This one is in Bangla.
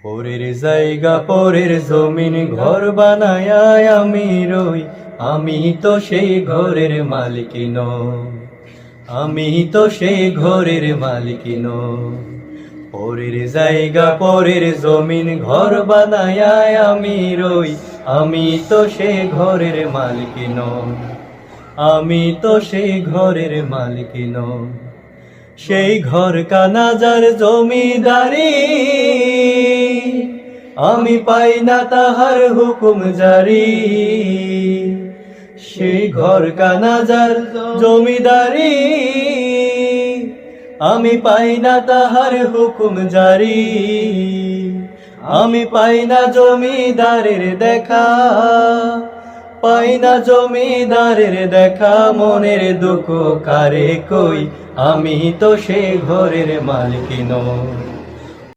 পরের জায়গা পরের জমিন ঘর বানায় আমি রই, আমি তো সেই ঘরের মালিক নই, আমি তো সেই ঘরের মালিক নই। পরের জায়গা পরের জমিন ঘর বানায় আমি রই, আমি তো সেই ঘরের মালিক নই, আমি তো সেই ঘরের মালিক নই। সেই ঘর কানা যার জমিদারি, আমি পাই না তাহার হুকুম জারি। সেই ঘর কানা যার জমিদারি, আমি পাই না তাহার হুকুম জারি। আমি পাই না জমিদারের দেখা, পাই না জমিদারের দেখা, মনের দুঃখ কারে কই, আমি তো সে ঘরের মালিক নই।